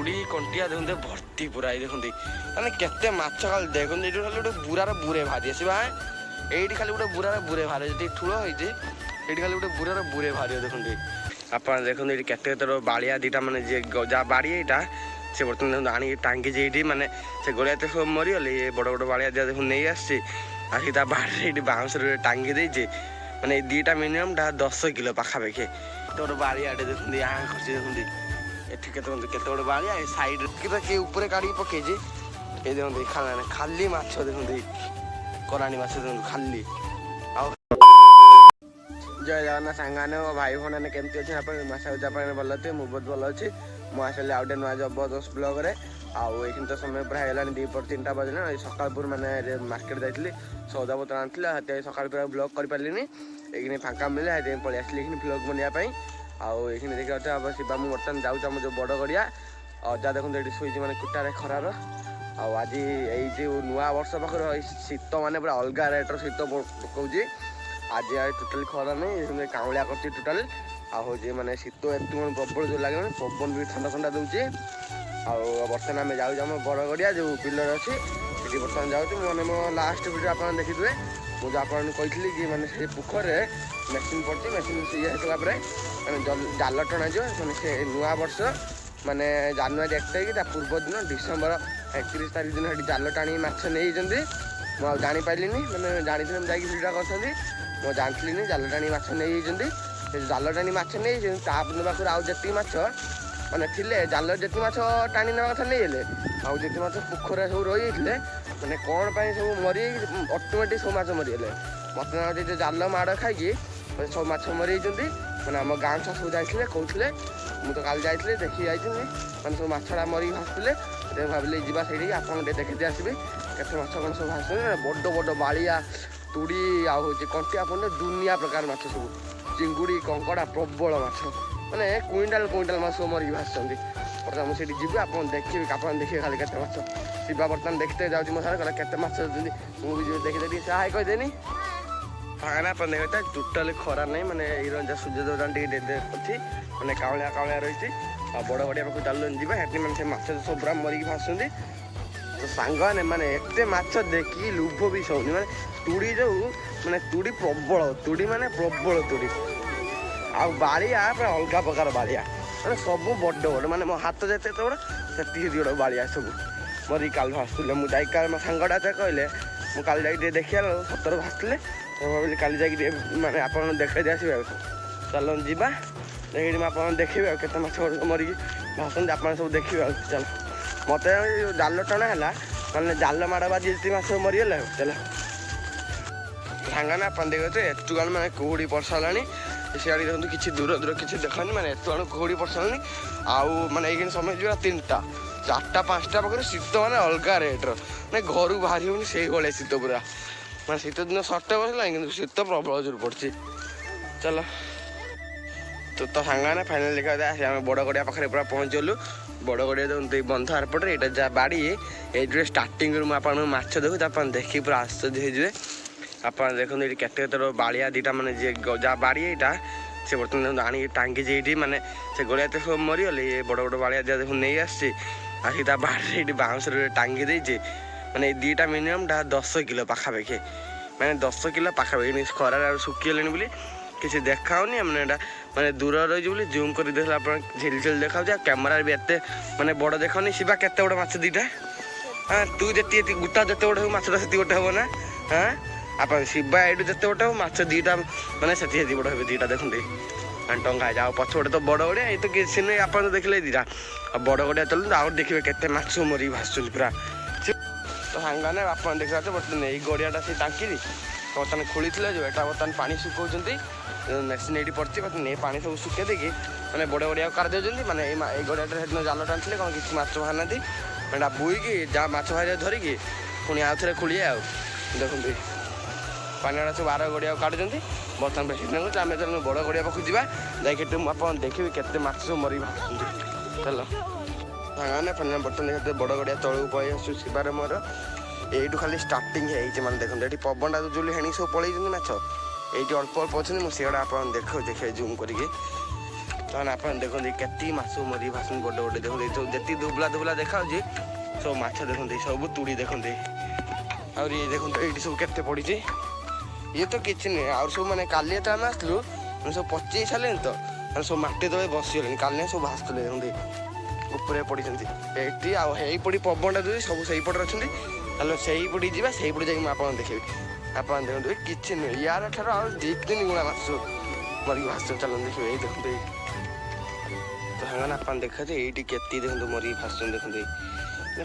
तुड़ी कंटिया देखते भर्ती पूरा देखते मैंने केते माछ खाली देखते ये खाली गोटे बुरार बुरे भारी आस ये खाली गोटे बुरार बुरे बाहर जी ठूल होती ये खाली गोटे बुरार बुरे बाहर देखते आप देखते ये केते बाड़िया दीटा मैंने जी जहाँ बाड़ी यहाँ से बर्तमान आनी टांगी ये मैंने से गड़िया तो सब मरीगले ये बड़ बड़ बाड़िया दिया देखो नहीं आसी बाड़ी ये बाउंस टांगी देचे मैंने दीटा मिनिमम 10 किलो पाखापाखि गोटे बाड़ियाटे देखते यहाँ खसी देखते ये केते बाड़िया सैड किए ऊपर काढ़ी पकई ये देखते खाली माछ देखते कराणी माछ देखते खाली जय जगन्नाथ सांगाने भाई भाई केमती अच्छे आप भल थे मुझे बहुत भल अच्छी मुझे आउटे नुआ जबरदस्त ब्लग्रे आई तो समय पूरा है 2-3टा बजे सकालपुर मैंने मार्केट जाइली सौदा पत्र आनी सकाल पूरा ब्लग कर पार्ली ये फाँका मिले ये पलि आसली ब्लग बनाई आखिर देखिए शिवा मुझे बर्तमान जाऊँ आम जो बड़ गड़िया अजा देखते ये शोची मैंने कुटारे खरार आज ये नुआ वर्ष पाखे शीत मैंने पूरा अलग रेट्र शीत पकाऊँ आज टोटाल खरा नहीं काउलिया कर टोटाल आउ मैंने शीत एत प्रबल जो लगे पवन भी ठंडा ठंडा दूसरी बर्तमान आम जाऊँ बड़ गड़िया जो पिलर अच्छी ये बर्तमान जाऊँ मैंने मो लास्ट वीडियो आप देखिए मुझे आपको कही कि मैंने से पोखर मेसीन पड़ी मेसीन ये होगा मैंने जाल टणा मैंने से नुआ वर्ष मैंने जानुरी 1 तारिख पूर्व दिन डिसेम्बर 31 तारिख दिन ये जाल टाणी माछ नहीं मुझे जापारि मैंने जानी जाकि भिडियो कर मुझे जानती जाल टाणी माछ नहीं जाल टाणी माछ नहीं पाखर आउ जी माछ मैंने थे जाल जी माछ टाणी ना कथा नहीं आउ जी माछ पोखर सब रही मैंने कौन पर सब मरी अटोमेटिक सब माछ मरीगले मत जो जाल माड़ खाई सब माछ मरी मैंने आम गाँव छुआ सब जाते कहते मुझे तो काली जाइए देखी जाती मैंने सब माछड़ा मरी भासुले भाविली जा से आप देखते आसबे केते माछ कौन सब भासुले बड़ बड़ बाड़िया तुड़ी आउ कंटिया पड़े दुनिया प्रकार माछ सब चिंगुड़ी कंकड़ा प्रबल माछ मैंने क्विंटाल क्विंटाल माछ मरिक भासुँच बर्तमान मुझे जी आप देखिए देखिए खाली केते माछ शिवा बर्तमान देखते जाऊँगी मो सारे केते माछ मुझे देखी सहाय कहीदेनी फाँका आप देखते टोटाल खरा नहीं मैंने ये सूर्य देवता अच्छी मैंने काउलिया काउलिया रही बड़ बड़िया पाक चल जाए मैंने से माछ सब पूरा मरिक भासुँच तो सांग मैंने एत माछ देखी लुभ भी सौनी मैंने तुड़ी जो मैंने तुड़ी प्रबल तुड़ी मैंने प्रबल तुड़ी आउ बाड़िया पूरा अलग प्रकार बाड़िया मैंने सब बड़ बड़ मैंने मो हाथ जिते बड़ से बड़ बाड़िया सब मरिक काल भासुले मुझे जाकर सांगटा कहले मुझे काली जाकि देखिए सतर भासुले भाविली काली जाकि मैंने आप देखते आसवे चल जा देखिए आप देखिए केते माछ मरिक भासुँच आप सब देखिए चल मत जाल टणा है मैंने जाल माड़ बाजी जी माछ मरीगले चल सांगाने आप देखते एतु गान मैंने कुहुड़ी पड़ सारा सियाड़ी देखते किसी दूर दूर किसी देखनी मैंने एतु गान कुहुड़ी पड़ सारा आउ मैंने ये समय जो 3टा 4टा 5टा पाखे शीत मैंने अलग रेट्र मैंने घर बाहरी होनी से भाई शीत पूरा मैं शीत दिन सर्टे बसला कि शीत प्रबल जोर पड़ी चल तो सांगाने फाइनाल देखा आम बड़ गड़िया पाखे पूरा पहुँचलु बड़ गड़िया देखते बंध आरपटे यहाँ जहाँ बाड़ी ये स्टार्टिंग माछ देखो आप देखिए पूरा आश्चर्य हो आप देखते ये केते बाड़िया दीटा मैंने जी जहाँ बाड़ी यहाँ से बर्तमान आनी टांगी ये मैंने से गड़िया तो सब मरीगले ये बड़ बड़ बाड़िया दिया देखो नहीं आसी बाड़ी ये बाउंस टांगी देचे मैंने दीटा मिनिमम 10 किलो पाखापाखि मैंने 10 किलो पाखापाखि खरार सुखीगले बोली किसी देखाऊनी मैंने मैंने दूर रही जूम कर देखला झिल झिल देखा कैमेरा भी एत मैंने बड़ देखनी शिवा केते बड़ माछ दीटा हाँ तू जी गुटा जिते बड़ हो माछटा से गोटे हे ना हाँ आप शिवा ये जिते बड़ हो माछ दीटा मैंने से बड़ हे दीटा देखते टंगा जाओ पछपटे तो बड़ गड़िया ये तो किसी नहीं आप देखले दीटा बड़ गड़िया चलते आउ देखिए केते माछ मरिक भासुँच पूरा तो सांगाने आप देखा बर्तमान यही गड़ियाटा से टांकी बर्तमान खोली जो यहाँ बर्तमान पानी सुखाऊँ मेसीन ये पड़ी बर्तमान ये पानी सब सुखे देखिए मैंने बड़ गड़िया कर दे मैंने ये गड़िया जाल टाणी कौन किसी माछ बाहर ना मैंने बुईकी जहाँ माछ बाहर धरिकी पुणी आउ थे खोलिए आउ देखते पानी गुड़ा सब 12 गड़िया काटुं बर्तमान बेसी आम बड़ गड़िया पाखु जा आप देखिए केते माछ सब मरिक भासुँच चल सांगाने बर्तमान देखते बड़ गड़िया तलू पलि आसु शिवार मोर यू खाली स्टार्टिंग है देखते ये पवनटा जो सब पलैं माछ ये अल्प अल्प अच्छे मुझे आप देखो देखिए जूम करके ତାମାନେ ଆପଣ ଦେଖନ୍ତି କେତେ ମାଛ ମରି ଭାସୁଛନ୍ତି ବଡ଼ ବଡ଼ ଦେଖନ୍ତି ସବୁ ଯେତିକି ଦୁବଲା ଦୁବଲା ଦେଖାଯାଉଛି ସବୁ ମାଛ ଦେଖନ୍ତି ସବୁ ତୁଡ଼ି ଦେଖନ୍ତି ଆହୁରି ଇଏ ଦେଖନ୍ତୁ ଏଇଠି ସବୁ କେତେ ପଡ଼ିଛି ଇଏ ତ କିଛି ନୁହେଁ ଆଉ ସବୁ ମାନେ କାଲି ଯେତେବେଳେ ଆମେ ଆସିଥିଲୁ ମାନେ ସବୁ ପଚେଇ ସାରିଲେଣି ତ ମାନେ ସବୁ ମାଟି ତଳେ ବସିଗଲେଣି କାଲି ସବୁ ଭାସୁଥିଲେ ଦେଖନ୍ତି ଉପରେ ପଡ଼ିଛନ୍ତି ଏଇଠି ଆଉ ହେଇପଡ଼ି ପବନଟା ଦେଉଛି ସବୁ ସେଇପଟରେ ଅଛନ୍ତି ତାହେଲେ ସେଇପଟେ ଯିବା ସେଇପଟେ ଯାଇକି ମୁଁ ଆପଣଙ୍କୁ ଦେଖେଇବି ଆପଣ ଦେଖନ୍ତୁ କିଛି ନୁହେଁ ୟାର ଠାରୁ ଆଉ 2-3 ଗୁଣା ମାଛ ମରିକି ଭାସୁଛନ୍ତି ଚାଲନ୍ତୁ ଦେଖିବେ ଏଇ ଦେଖନ୍ତୁ ଏଇ ତ ସାଙ୍ଗମାନେ ଆପଣ ଦେଖାଯାଏ ଏଇଠି କେତେ ଦେଖନ୍ତୁ ମରିକି ଭାସୁଛନ୍ତି ଦେଖନ୍ତି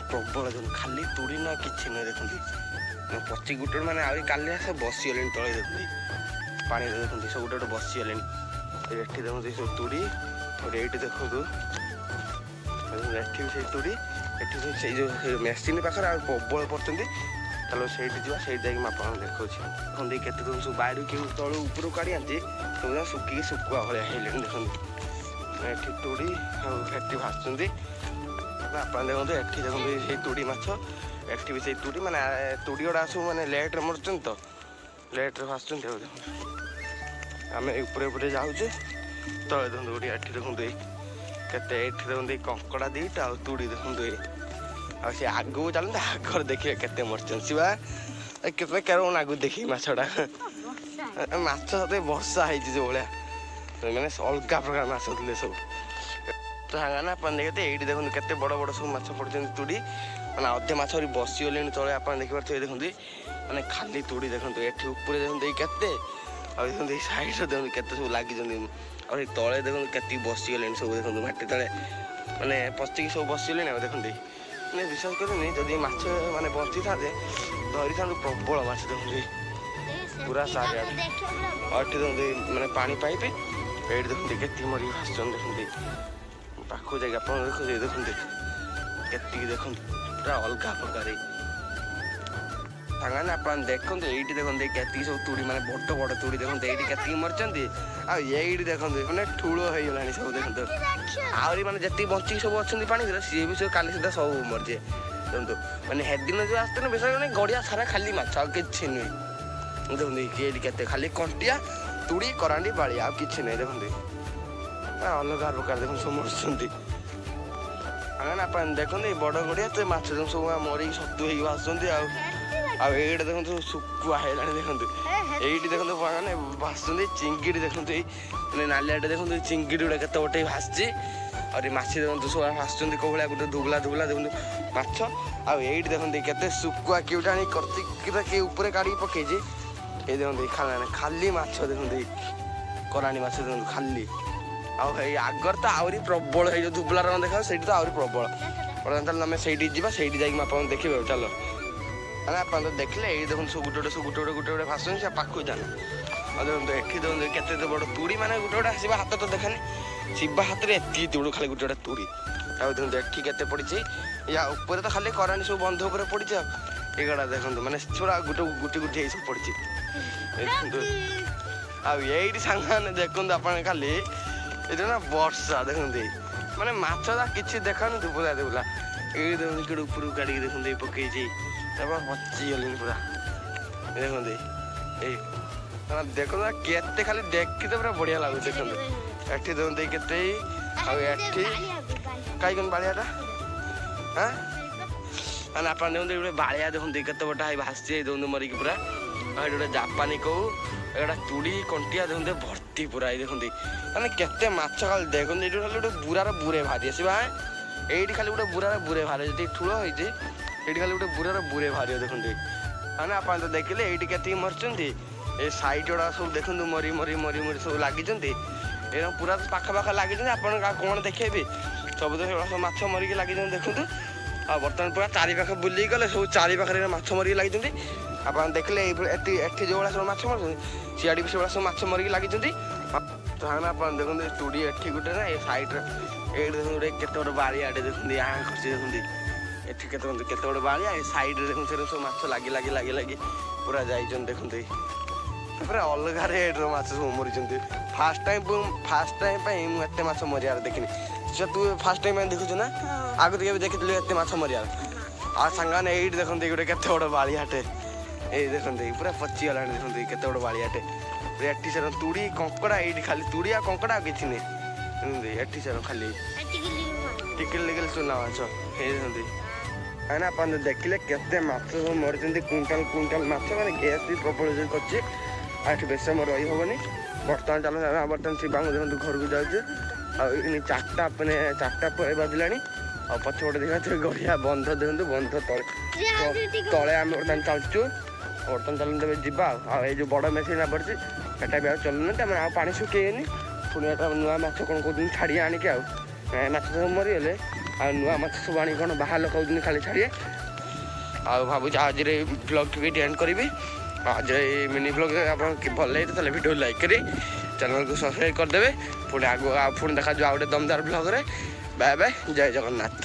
ପ୍ରବଳ ଦେଖନ୍ତୁ ଖାଲି ତୁଡ଼ି ନା କିଛି ନୁହେଁ ଦେଖନ୍ତି ପଚି ଗୋଟେ ମାନେ ଆହୁରି କାଲି ଆସ ବସିଗଲେଣି ତଳେ ଦେଖନ୍ତି ପାଣିରେ ଦେଖନ୍ତି ସବୁ ଗୋଟେ ବସିଗଲେଣି ଏଠି ଦେଖନ୍ତୁ ସବୁ ତୁଡ଼ି ଏଇଠି ଦେଖନ୍ତୁ ଏଠି ବି ସେଇ ତୁଡ଼ି ଏଠି ସେଇ ଯେଉଁ ମେସିନ୍ ପାଖରେ ଆଉ ପ୍ରବଳ ପଡ଼ୁଛନ୍ତି ତାହେଲେ ସେଇଠି ଯିବା ସେଇଠି ଯାଇକି ମୁଁ ଆପଣଙ୍କୁ ଦେଖାଉଛି ଦେଖନ୍ତି କେତେ ଦିନ ସବୁ ବାୟରୁ କେଉଁ ତଳୁ ଉପରକୁ କାଢ଼ି ଆଣିଛି ସବୁ ଶୁଖିକି ଶୁଖୁଆ ଭଳିଆ ହେଇଲେଣି ଦେଖନ୍ତୁ ଏଠି ତୁଡ଼ି ଆଉ ଏଠି ଭାସୁଛନ୍ତି ଆପଣ ଦେଖନ୍ତୁ ଏଠି ଦେଖନ୍ତୁ ସେଇ ତୁଡ଼ି ମାଛ ଏଠି ବି ସେଇ ତୁଡ଼ି ମାନେ ତୁଡ଼ି ଗୁଡ଼ା ସବୁ ମାନେ ଲେଟ୍ରେ ମରୁଛନ୍ତି ତ ଲେଟ୍ରେ ଭାସୁଛନ୍ତି ଆଉ ଦେଖନ୍ତୁ ଆମେ ଉପରେ ଉପରେ ଯାଉଛୁ ତଳେ ଦେଖନ୍ତୁ ଗୋଟେ ଏଠି ଦେଖନ୍ତୁ ଏଇ କେତେ ଏଠି ଦେଖନ୍ତୁ ଏଇ କଙ୍କଡ଼ା ଦୁଇଟା ଆଉ ତୁଡ଼ି ଦେଖନ୍ତୁ ଏଇ ଆଉ ସେ ଆଗକୁ ଚାଲନ୍ତୁ ଆଗରେ ଦେଖିବେ କେତେ ମରିଛନ୍ତି ସିବା କେତେ କେରମ ଆଗକୁ ଦେଖିବି ମାଛଟା ମାଛ ସତେ ବର୍ଷା ହେଇଛି ଯେଉଁଭଳିଆ ମାନେ ଅଲଗା ପ୍ରକାର ମାଛ ଥିଲେ ସବୁ ତ ସାଙ୍ଗମାନେ ଆପଣ ଦେଖିବେ ଏଇଠି ଦେଖନ୍ତୁ କେତେ ବଡ଼ ବଡ଼ ସବୁ ମାଛ ପଡ଼ିଛନ୍ତି ତୁଡ଼ି ମାନେ ଅଧେ ମାଛ ଆହୁରି ବସିଗଲେଣି ତଳେ ଆପଣ ଦେଖିପାରୁଥିବେ ଦେଖନ୍ତୁ ମାନେ ଖାଲି ତୁଡ଼ି ଦେଖନ୍ତୁ ଏଠି ଉପରେ ଦେଖନ୍ତୁ ଏଇ କେତେ ଆଉ ଦେଖନ୍ତୁ ଏଇ ସାଇଡ଼୍ରେ ଦେଖନ୍ତୁ କେତେ ସବୁ ଲାଗିଛନ୍ତି ଆଉ ଏଇ ତଳେ ଦେଖନ୍ତୁ କେତିକି ବସିଗଲେଣି ସବୁ ଦେଖନ୍ତୁ ମାଟି ତଳେ ମାନେ ପଚିକି ସବୁ ବସିଗଲେଣି ଆଉ ଦେଖନ୍ତୁ ମାନେ ବିଶ୍ୱାସ କରିବେନି ଯଦି ମାଛ ମାନେ ବଞ୍ଚିଥାନ୍ତେ ଧରିଥାନ୍ତୁ ପ୍ରବଳ ମାଛ ଦେଖନ୍ତୁ ପୁରା ଚାରିଆଡ଼େ ଆଉ ଏଠି ଦେଖନ୍ତୁ ମାନେ ପାଣି ପାଇପ୍ ଏଇଠି ଦେଖନ୍ତୁ କେତିକି ମରିକି ଭାସୁଛନ୍ତି ଦେଖନ୍ତି ପାଖକୁ ଯାଇକି ଆପଣ ଦେଖନ୍ତୁ କେତିକି ଦେଖନ୍ତୁ ପୁରା ଅଲଗା ପ୍ରକାର ସାଙ୍ଗମାନେ ଆପଣ ଦେଖନ୍ତୁ ଏଇଠି ଦେଖନ୍ତୁ କେତିକି ସବୁ ତୁଡ଼ି ମାନେ ବଡ଼ ବଡ଼ ତୁଡ଼ି ଦେଖନ୍ତୁ ଏଇଠି କେତିକି ମରିଛନ୍ତି ଆଉ ଏଇଠି ଦେଖନ୍ତୁ ମାନେ ଠୁଳ ହେଇଗଲାଣି ସବୁ ଦେଖନ୍ତୁ ଆହୁରି ମାନେ ଯେତିକି ବଞ୍ଚିକି ସବୁ ଅଛନ୍ତି ପାଣିରେ ସିଏ ବି ସବୁ କାଲି ସୁଦ୍ଧା ସବୁ ମରିଯିବେ ଦେଖନ୍ତୁ ମାନେ ହେଦିନ ଯେଉଁ ଆସିଥିଲେ ବିଶେଷ ମାନେ ଗଡ଼ିଆ ସାରା ଖାଲି ମାଛ ଆଉ କିଛି ନୁହେଁ ଦେଖନ୍ତୁ ଏଇଠି କେତେ ଖାଲି କଣ୍ଟିଆ ତୁଡ଼ି କରାଣ୍ଡି ବାଳିଆ ଆଉ କିଛି ନାହିଁ ଦେଖନ୍ତୁ ଅଲଗା ପ୍ରକାର ଦେଖନ୍ତୁ ସବୁ ମରୁଛନ୍ତି ସାଙ୍ଗମାନେ ଆପଣ ଦେଖନ୍ତୁ ଏଇ ବଡ଼ ଗଡ଼ିଆ ତ ମାଛ ସବୁ ମରିକି ସତୁ ହେଇକି ଭାସୁଛନ୍ତି ଆଉ ଏଇଟା ଦେଖନ୍ତୁ ଶୁଖୁଆ ହେଇଗଲାଣି ଦେଖନ୍ତୁ ଏଇଠି ଦେଖନ୍ତୁ ମାନେ ଭାସୁଛନ୍ତି ଚିଙ୍ଗିଡ଼ି ଦେଖନ୍ତୁ ଏଇ ମାନେ ନାଲିଆଟେ ଦେଖନ୍ତୁ ଚିଙ୍ଗିଡ଼ି ଗୁଡ଼ା କେତେ ଗୋଟେ ଭାସିଛି ଆହୁରି ମାଛି ଦେଖନ୍ତୁ ସବୁ ଭାସୁଛନ୍ତି କେଉଁ ଭଳିଆ ଗୋଟେ ଧୁବଲା ଧୁବଲା ଦେଖନ୍ତୁ ମାଛ ଆଉ ଏଇଠି ଦେଖନ୍ତୁ କେତେ ଶୁଖୁଆ କିଉଟା ଆଣି କର୍ତ୍ତିକଟା କିଏ ଉପରେ କାଢ଼ିକି ପକେଇଛି ଏଇ ଦେଖନ୍ତୁ ଖାଲି ମାଛ ଦେଖନ୍ତୁ ଏଇ କରାଣ୍ଡି ମାଛ ଦେଖନ୍ତୁ ଖାଲି ଆଉ ଏଇ ଆଗରେ ତ ଆହୁରି ପ୍ରବଳ ହେଇ ଯେଉଁ ଧୁବଲା ରଙ୍ଗ ଦେଖାଉ ସେଇଠି ତ ଆହୁରି ପ୍ରବଳ ତାହେଲେ ଆମେ ସେଇଠି ଯିବା ସେଇଠି ଯାଇକି ଆପଣଙ୍କୁ ଦେଖିବେ ଚାଲ ମାନେ ଆପଣ ତ ଦେଖିଲେ ଏଇ ଦେଖନ୍ତୁ ସବୁ ଗୋଟେ ଗୋଟେ ଭାସୁଛନ୍ତି ସେ ପାଖକୁ ଯାଆନ୍ତି ଆଉ ଦେଖନ୍ତୁ ଏଠି ଦେଖନ୍ତୁ କେତେ ବଡ଼ ତୁଡ଼ି ମାନେ ଗୋଟେ ଗୋଟେ ଆସିବା ହାତ ତ ଦେଖାନି ଶିବା ହାତରେ ଏତିକି ତୁଡ଼ି ଖାଲି ଗୋଟେ ତୁଡ଼ି ଆଉ ଦେଖନ୍ତୁ ଏଠି କେତେ ପଡ଼ିଛି ୟା ଉପରେ ତ ଖାଲି କରାଣ୍ଡି ସବୁ ବନ୍ଧ ଉପରେ ପଡ଼ିଛି ଆଉ ଏଗୁଡ଼ା ଦେଖନ୍ତୁ ମାନେ ଛୋଡ଼ା ଗୁଟି ହେଇ ସବୁ ପଡ଼ିଛି ଦେଖନ୍ତୁ ଆଉ ଏଇଠି ସାଙ୍ଗମାନେ ଦେଖନ୍ତୁ ଆପଣ ଖାଲି ଏଇଟା ନା ବର୍ଷା ଦେଖନ୍ତୁ ମାନେ ମାଛଟା କିଛି ଦେଖାନି ଧୁବୁଲା ଏଇ ଦେଖନ୍ତୁ କେଉଁଠି ଉପରକୁ କାଢ଼ିକି ଦେଖନ୍ତୁ ଏଇ ପକେଇଛି ତାପରେ ପଚିଗଲିଣି ପୁରା ଦେଖନ୍ତୁ ଏଇ ଦେଖନ୍ତୁ କେତେ ଖାଲି ଦେଖିତେ ପୁରା ବଢ଼ିଆ ଲାଗୁଛି ଦେଖନ୍ତୁ ଏଠି ଦେଖନ୍ତୁ କେତେ ଆଉ ଏଠି କାହିଁକି ବାଳିଆଟା ମାନେ ଆପଣ ଦେଖନ୍ତୁ ଗୋଟେ ବାଳିଆ ଦେଖନ୍ତୁ କେତେ ବଟା ହେଇ ଭାସିଛି ଦେଖନ୍ତୁ ମରିକି ପୁରା ଆଉ ଏଠି ଗୋଟେ ଜାପାନୀ କହୁ ଏଇଟା ତୁଡ଼ି କଣ୍ଟିଆ ଦେଖନ୍ତୁ ଭର୍ତ୍ତି ପୁରା ଏଇ ଦେଖନ୍ତି ମାନେ କେତେ ମାଛ ଖାଲି ଦେଖନ୍ତୁ ଏଇଠି ଖାଲି ଗୋଟେ ବୁରାର ବୁରେ ବାହାରି ଆସିବା ଏଇଠି ଖାଲି ଗୋଟେ ବୁରାର ବୁରେ ବାହାରେ ଯେତିକି ଠୁଳ ହେଇଛି ଏଇଠି ଖାଲି ଗୋଟେ ବୁରାର ବୁରେ ବାହାରିବ ଦେଖନ୍ତୁ ମାନେ ଆପଣ ତ ଦେଖିଲେ ଏଇଠି କେତିକି ମରିଛନ୍ତି ଏ ସାଇଡ୍ ଗୁଡ଼ା ସବୁ ଦେଖନ୍ତୁ ମରି ସବୁ ଲାଗିଛନ୍ତି ଏରকম ପୁରା ପାଖ ଲାଗିଛନ୍ତି ଆପଣ କ'ଣ ଦେଖେଇବେ ସବୁ ତ ସେଗୁଡ଼ା ସବୁ ମାଛ ମରିକି ଲାଗିଛନ୍ତି ଦେଖନ୍ତୁ ଆଉ ବର୍ତ୍ତମାନ ପୁରା ଚାରିପାଖ ବୁଲିକି ଗଲେ ସବୁ ଚାରିପାଖରେ ମାଛ ମରିକି ଲାଗିଛନ୍ତି ଆପଣ ଦେଖିଲେ ଏଠି ଯେଉଁଭଳିଆ ସବୁ ମାଛ ମରୁଛନ୍ତି ସିଆଡ଼େ ବି ସେଭଳିଆ ସବୁ ମାଛ ମରିକି ଲାଗିଛନ୍ତି ତାହେଲେ ଆପଣ ଦେଖନ୍ତୁ ତୁଡ଼ି ଏଠି ଗୋଟେ ନା ଏ ସାଇଡ଼୍ରେ ଏଇଠି ଦେଖନ୍ତୁ ଗୋଟେ କେତେ ବଡ଼ ବାଳିଆଟେ ଦେଖନ୍ତୁ ଖସି ଦେଖନ୍ତି ଏଠି କେତେ ବଡ଼ ବାଳିଆ ଏ ସାଇଡ଼୍ରେ ଦେଖନ୍ତୁ ସେଠି ସବୁ ମାଛ ଲାଗି ପୁରା ଯାଇଛନ୍ତି ଦେଖନ୍ତୁ ତାପରେ ଅଲଗା ରେଟ୍ର ମାଛ ସବୁ ମରିଛନ୍ତି ଫାର୍ଷ୍ଟ ଟାଇମ୍ ପାଇଁ ମୁଁ ଏତେ ମାଛ ମରିବାର ଦେଖିନି ତୁ ଫାର୍ଷ୍ଟ ଟାଇମ୍ ପାଇଁ ଦେଖୁଛୁ ନା ଆଗରୁ କେବେ ଦେଖିଥିଲୁ ଏତେ ମାଛ ମରିବାର ଆଉ ସାଙ୍ଗମାନେ ଏଇଠି ଦେଖନ୍ତୁ ଗୋଟେ କେତେ ବଡ଼ ବାଳିଆଟେ ଏଇ ଦେଖନ୍ତୁ ପୁରା ପଚିଗଲାଣି ଦେଖନ୍ତୁ କେତେ ବଡ଼ ବାଳିଆଟେ ଏଠି ସେ ତୁଡ଼ି କଙ୍କଡ଼ା ଏଇଠି ଖାଲି ତୁଡ଼ି ଆଉ କଙ୍କଡ଼ା ଆଉ କିଛି ନାହିଁ ଏଠି ଚାଲ ଖାଲି ଟିକିଲି ଚୁନା ମାଛ ହେଇଛନ୍ତି କାହିଁକିନା ଆପଣ ଦେଖିଲେ କେତେ ମାଛ ସବୁ ମରିଛନ୍ତି କୁଇଣ୍ଟାଲ ମାଛ ମାନେ ଗ୍ୟାସ୍ ବି ପ୍ରବଳ କରୁଛି ଆଉ ଏଠି ବେଶୀ ସମୟ ରହି ହେବନି ବର୍ତ୍ତମାନ ବର୍ତ୍ତମାନ ଶିବାଙ୍କୁ ଦେଖନ୍ତୁ ଘରକୁ ଯାଉଛି ଆଉ ଏଇନି 4ଟା ମାନେ 4ଟା ପରେ ବାଜିଲାଣି ଆଉ ପଛପଟେ ଦେଖିବା ଗଢ଼ିଆ ବନ୍ଧ ଦେଖନ୍ତୁ ବନ୍ଧ ତଳେ ଆମେ ବର୍ତ୍ତମାନ ଚାଲୁଛୁ ବର୍ତ୍ତମାନ ତେବେ ଯିବା ଆଉ ଏଇ ଯେଉଁ ବଡ଼ ମେସିନ୍ ପଡ଼ିଛି ଏଟା ବି ଆଉ ଚଲୁନି ତାମାନେ ଆଉ ପାଣି ଶୁଖେଇନି ପୁଣି ଏଟା ନୂଆ ମାଛ କ'ଣ କହୁଛନ୍ତି ଛାଡ଼ିବା ଆଣିକି ଆଉ ମାଛ ସବୁ ମରିଗଲେ ଆଉ ନୂଆ ମାଛ ସବୁ ଆଣିକି କ'ଣ ବାହାର ଲୋକ କହୁଛନ୍ତି ଖାଲି ଛାଡ଼ିବେ ଆଉ ଭାବୁଛି ଆଜିର ଏଇ ବ୍ଲଗ୍ଟି ବି ଏଣ୍ଡ କରିବି ଆଜିର ଏଇ ମିନି ବ୍ଲଗ୍ ଆପଣ ଭଲ ଲାଗିଲେ ତାହେଲେ ଭିଡ଼ିଓ ଲାଇକ୍ କରି ଚ୍ୟାନେଲକୁ ସବସ୍କ୍ରାଇବ୍ କରିଦେବେ ପୁଣି ପୁଣି ଦେଖାଯିବ ଆଉ ଗୋଟେ ଦମଦାର ବ୍ଲଗ୍ରେ ବାଏ ବାଏ ଜୟ ଜଗନ୍ନାଥ।